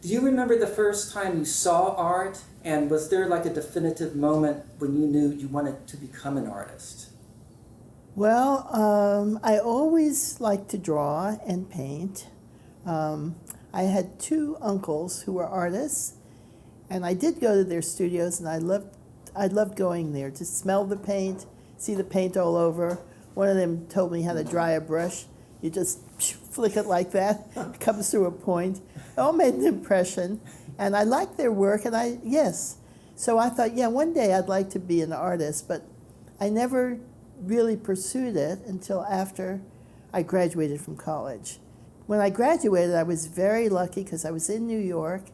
Do you remember the first time you saw art, and was there like a definitive moment when you knew you wanted to become an artist? Well, I always liked to draw and paint. I had two uncles who were artists, and I did go to their studios, and I loved going there to smell the paint, see the paint all over. One of them told me how to dry a brush. You just flick it like that, it comes through a point. It all made an impression, and I liked their work, and yes. So I thought, yeah, one day I'd like to be an artist, but I never really pursued it until after I graduated from college. When I graduated, I was very lucky because I was in New York,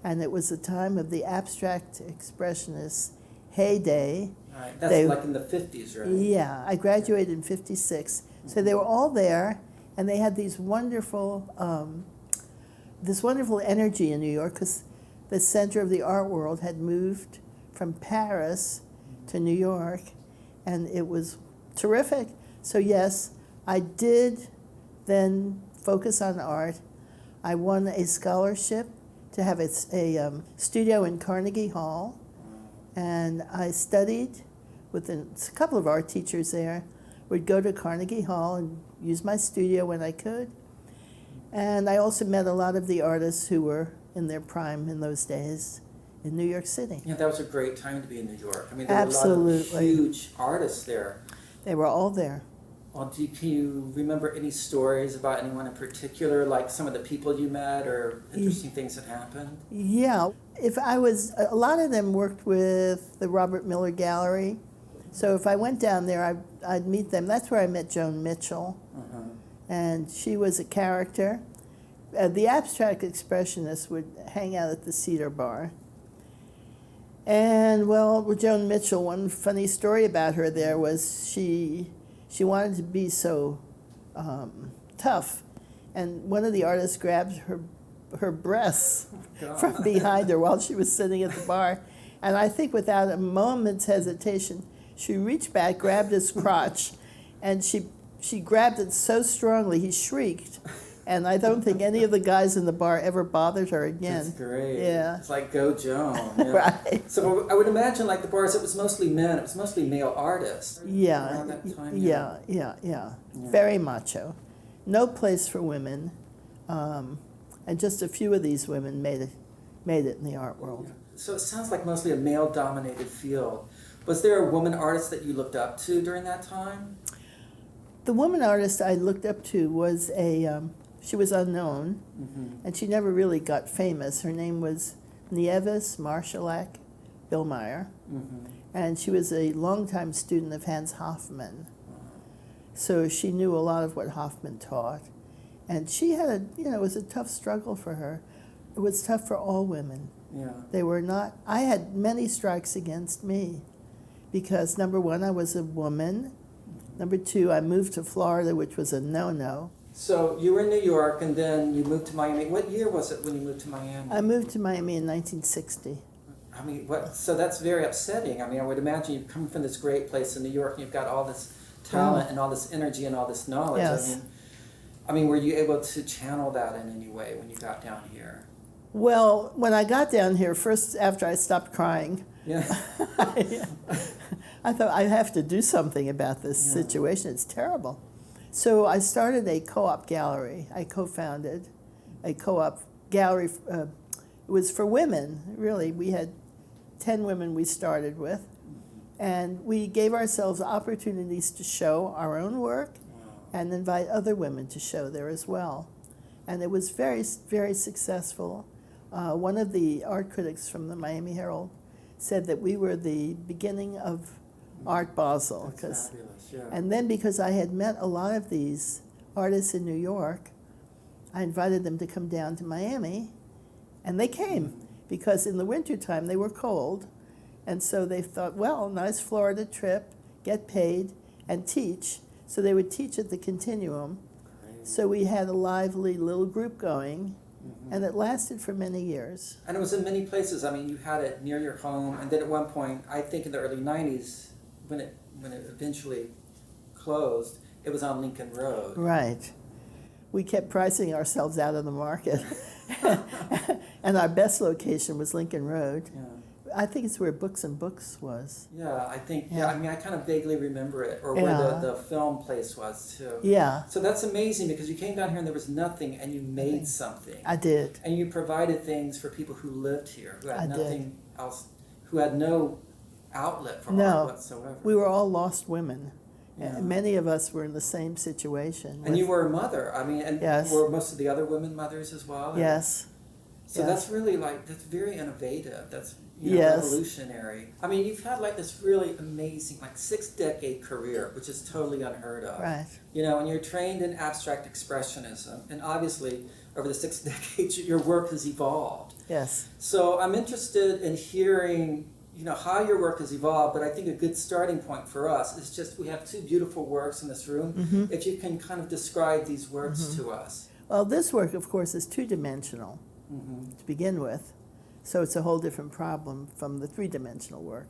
and it was the time of the abstract expressionist heyday. Right. That's like in the 50s, right? Yeah, I graduated in 56. So they were all there, and they had this wonderful energy in New York because the center of the art world had moved from Paris to New York, and it was terrific. So yes, I did then focus on art. I won a scholarship to have a studio in Carnegie Hall, and I studied with a couple of art teachers there. Would go to Carnegie Hall and use my studio when I could. And I also met a lot of the artists who were in their prime in those days in New York City. Yeah, that was a great time to be in New York. I mean, there Absolutely. were a lot of huge artists there. They were all there. Well, can you remember any stories about anyone in particular, like some of the people you met or interesting things that happened? Yeah. A lot of them worked with the Robert Miller Gallery. So if I went down there, I'd meet them. That's where I met Joan Mitchell. And she was a character. The abstract expressionists would hang out at the Cedar Bar. And, well, with Joan Mitchell, one funny story about her there was she wanted to be so tough. And one of the artists grabbed her breasts from behind her while she was sitting at the bar. And I think without a moment's hesitation, she reached back, grabbed his crotch, and she grabbed it so strongly he shrieked. And I don't think any of the guys in the bar ever bothered her again. That's great. Yeah. It's like, go Joan. Yeah. Right. So I would imagine like the bars, it was mostly men, it was mostly male artists. Yeah. Around that time, Yeah. Very macho. No place for women. And just a few of these women made it in the art world. Yeah. So it sounds like mostly a male-dominated field. Was there a woman artist that you looked up to during that time? The woman artist I looked up to was she was unknown, and she never really got famous. Her name was Nieves Marszalek Billmeyer, and she was a longtime student of Hans Hofmann. So she knew a lot of what Hofmann taught. And she had it was a tough struggle for her. It was tough for all women. Yeah. I had many strikes against me because, number one, I was a woman. Number two, I moved to Florida, which was a no-no. So you were in New York, and then you moved to Miami. What year was it when you moved to Miami? I moved to Miami in 1960. I mean, so that's very upsetting. I mean, I would imagine you've come from this great place in New York, and you've got all this talent and all this energy and all this knowledge. Yes. I mean, were you able to channel that in any way when you got down here? Well, when I got down here, first after I stopped crying, I thought I have to do something about this situation. It's terrible. So I started a co-op gallery. I co-founded a co-op gallery. It was for women, really. We had 10 women we started with. And we gave ourselves opportunities to show our own work and invite other women to show there as well. And it was very, very successful. One of the art critics from the Miami Herald said that we were the beginning of Art Basel. That's fabulous, yeah. And then because I had met a lot of these artists in New York, I invited them to come down to Miami, and they came because in the wintertime they were cold. And so they thought, well, nice Florida trip, get paid, and teach. So they would teach at the Continuum. Great. So we had a lively little group going, and it lasted for many years. And it was in many places. I mean, you had it near your home, and then at one point, I think in the early 90s, when it eventually closed, it was on Lincoln Road. Right. We kept pricing ourselves out of the market. And our best location was Lincoln Road. Yeah. I think it's where Books and Books was. Yeah, I think, Yeah. I mean, I kind of vaguely remember it, or where Yeah. the film place was too. Yeah, So that's amazing because you came down here and there was nothing and you made something. I did. And you provided things for people who lived here, who had I did. nothing else, who had no outlet for No. art whatsoever. We were all lost women. Yeah. And many of us were in the same situation. And you were a mother. I mean, and Yes. were most of the other women mothers as well? Yes. So Yes. that's really that's very innovative. That's you know, Yes. revolutionary. I mean, you've had like this really amazing 6-decade career, which is totally unheard of. Right. You know, and you're trained in abstract expressionism, and obviously over the 6 decades, your work has evolved. Yes. So I'm interested in hearing, you know, how your work has evolved, but I think a good starting point for us is just we have 2 beautiful works in this room. Mm-hmm. If you can kind of describe these works to us. Well, this work, of course, is two-dimensional to begin with. So it's a whole different problem from the three-dimensional work.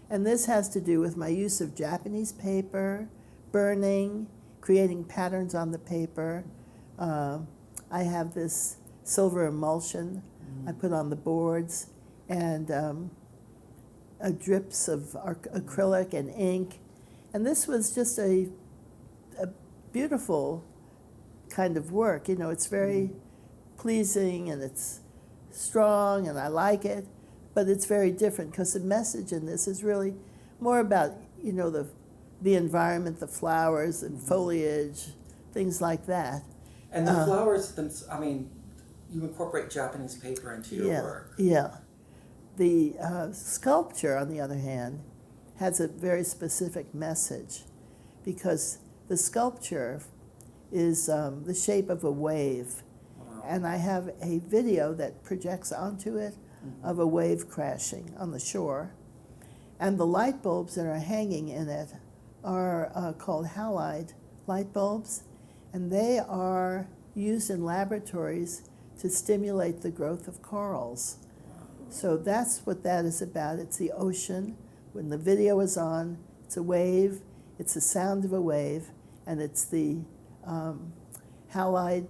And this has to do with my use of Japanese paper, burning, creating patterns on the paper. I have this silver emulsion I put on the boards, and drips of acrylic and ink. And this was just a beautiful kind of work. You know, it's very pleasing and it's strong and I like it, but it's very different because the message in this is really more about, you know, the environment, the flowers and foliage, things like that. And the flowers, I mean, you incorporate Japanese paper into your work. Yeah. The sculpture, on the other hand, has a very specific message because the sculpture is the shape of a wave. Wow. And I have a video that projects onto it of a wave crashing on the shore. And the light bulbs that are hanging in it are called halide light bulbs, and they are used in laboratories to stimulate the growth of corals. So that's what that is about. It's the ocean. When the video is on, it's a wave, it's the sound of a wave, and it's the halide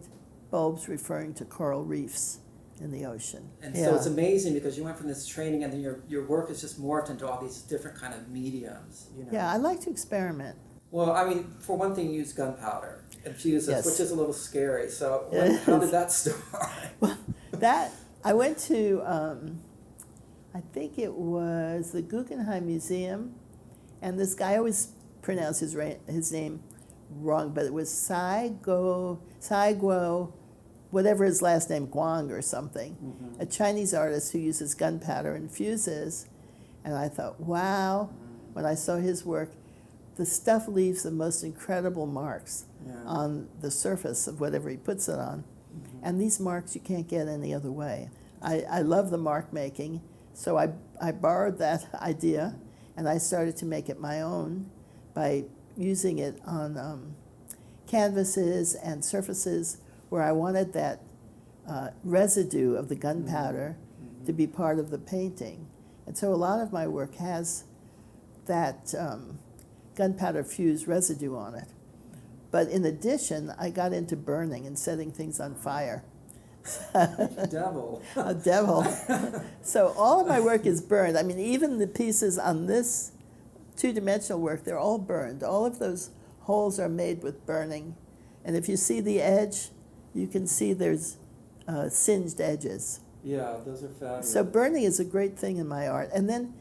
bulbs referring to coral reefs in the ocean. And so it's amazing because you went from this training and then your work is just morphed into all these different kind of mediums. You know? Yeah, I like to experiment. Well, I mean, for one thing, you use gunpowder and fuses, Yes. which is a little scary. So how did that start? Well, I went to, I think it was the Guggenheim Museum, and this guy, I always pronounce his name wrong, but it was Saigo, whatever his last name, Guang or something, a Chinese artist who uses gunpowder and fuses. And I thought, wow, when I saw his work, the stuff leaves the most incredible marks on the surface of whatever he puts it on. And these marks you can't get any other way. I love the mark making, so I borrowed that idea and I started to make it my own by using it on canvases and surfaces where I wanted that residue of the gunpowder to be part of the painting. And so a lot of my work has that gunpowder fused residue on it. But in addition, I got into burning and setting things on fire. Devil. A devil. So all of my work is burned. I mean, even the pieces on this two-dimensional work, they're all burned. All of those holes are made with burning. And if you see the edge, you can see there's singed edges. Yeah, those are fabulous. So burning is a great thing in my art. And then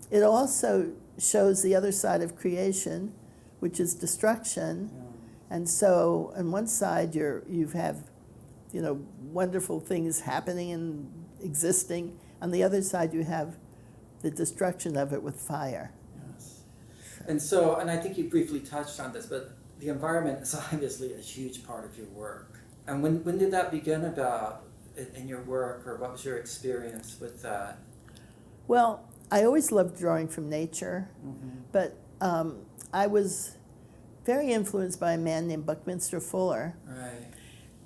it also shows the other side of creation, which is destruction. Yeah. And so on one side you have, you know, wonderful things happening and existing. On the other side you have the destruction of it with fire. Yes. And so, and I think you briefly touched on this, but the environment is obviously a huge part of your work. And when did that begin about in your work, or what was your experience with that? Well, I always loved drawing from nature, but I was very influenced by a man named Buckminster Fuller. Right.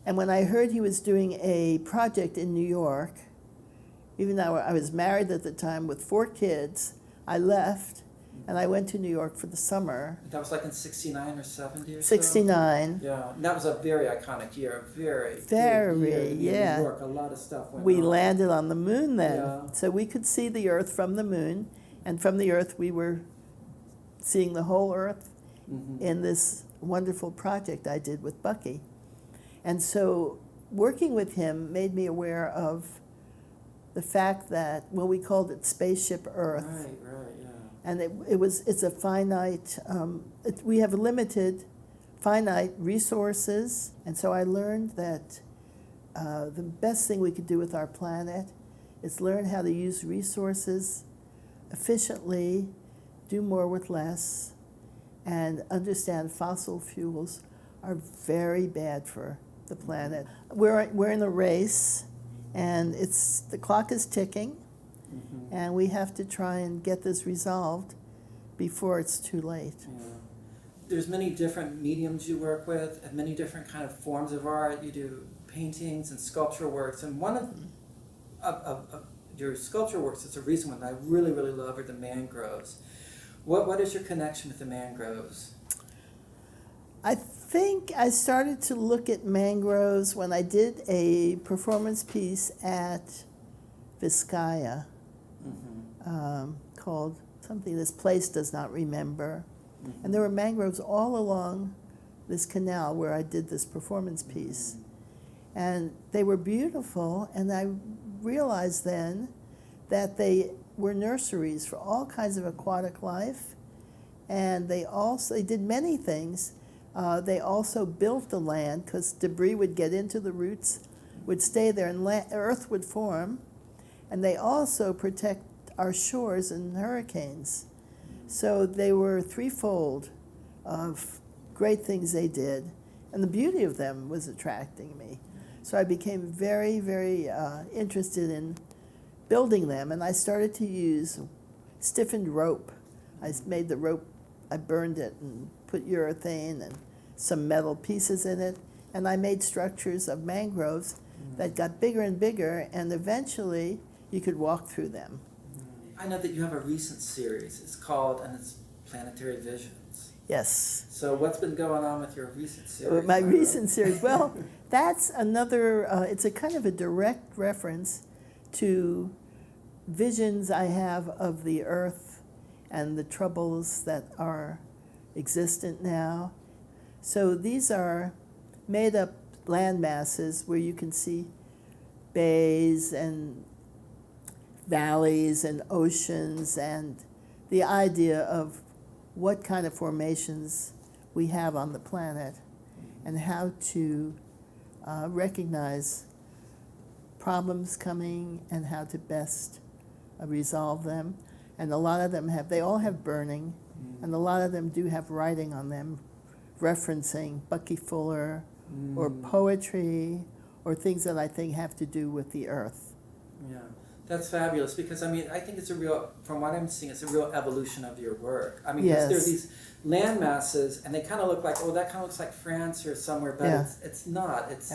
And when I heard he was doing a project in New York, even though I was married at the time with 4 kids, I left And I went to New York for the summer. That was like in 69 or 70 or so? 69. Yeah, and that was a very iconic year, a very big Very, year in yeah. New York. A lot of stuff went We on. landed on the moon then. Yeah. So we could see the Earth from the moon. And from the Earth, we were seeing the whole Earth in this wonderful project I did with Bucky. And so working with him made me aware of the fact that, well, we called it Spaceship Earth. Right, yeah. And it's a finite, we have limited, finite resources. And so I learned that the best thing we could do with our planet is learn how to use resources efficiently, do more with less, and understand fossil fuels are very bad for the planet. We're in a race, and the clock is ticking, and we have to try and get this resolved before it's too late. Yeah. There's many different mediums you work with, and many different kind of forms of art. You do paintings and sculpture works, and one of your sculpture works that's a recent one that I really, really love are the mangroves. What is your connection with the mangroves? I think I started to look at mangroves when I did a performance piece at Vizcaya called something This Place Does Not Remember. And there were mangroves all along this canal where I did this performance piece. And they were beautiful, and I realized then that they were nurseries for all kinds of aquatic life. And they did many things. They also built the land because debris would get into the roots, would stay there, and earth would form. And they also protect our shores in hurricanes. So they were threefold of great things they did. And the beauty of them was attracting me. So I became very, very interested in building them. And I started to use stiffened rope. I made the rope, I burned it and put urethane and some metal pieces in it. And I made structures of mangroves that got bigger and bigger, and eventually you could walk through them. I know that you have a recent series. It's called, and it's Planetary Visions. Yes. So what's been going on with your recent series? My recent series, well, that's another, it's a kind of a direct reference to visions I have of the Earth and the troubles that are existent now. So these are made up land masses where you can see bays and valleys and oceans, and the idea of what kind of formations we have on the planet and how to recognize problems coming and how to best resolve them. And a lot of them they all have burning, and a lot of them do have writing on them referencing Bucky Fuller or poetry or things that I think have to do with the earth. Yeah. That's fabulous, because I mean, I think it's a real, from what I'm seeing, it's a real evolution of your work. I mean, Yes. there's these land masses, and they kind of look like, oh, that kind of looks like France or somewhere, but it's not. It's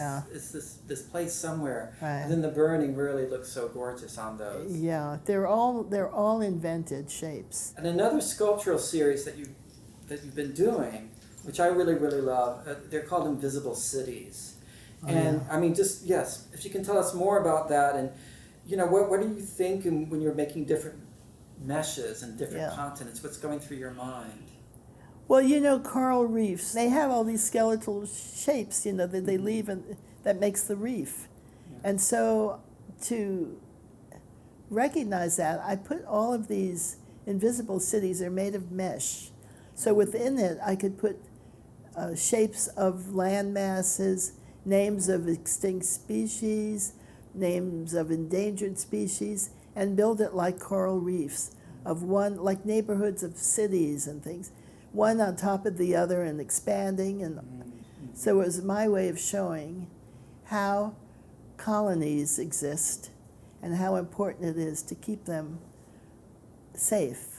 this place somewhere. Right. And then the burning really looks so gorgeous on those. Yeah, they're all invented shapes. And another sculptural series that you've been doing, which I really, really love, they're called Invisible Cities. I mean, just, yes, if you can tell us more about that, and you know, what do you think when you're making different meshes and different continents? What's going through your mind? Well, you know, coral reefs, they have all these skeletal shapes, you know, that they leave, and that makes the reef. Yeah. And so to recognize that, I put all of these invisible cities are made of mesh. So within it, I could put shapes of land masses, names of extinct species, names of endangered species, and build it like coral reefs, like neighborhoods of cities and things, one on top of the other and expanding. And so it was my way of showing how colonies exist and how important it is to keep them safe.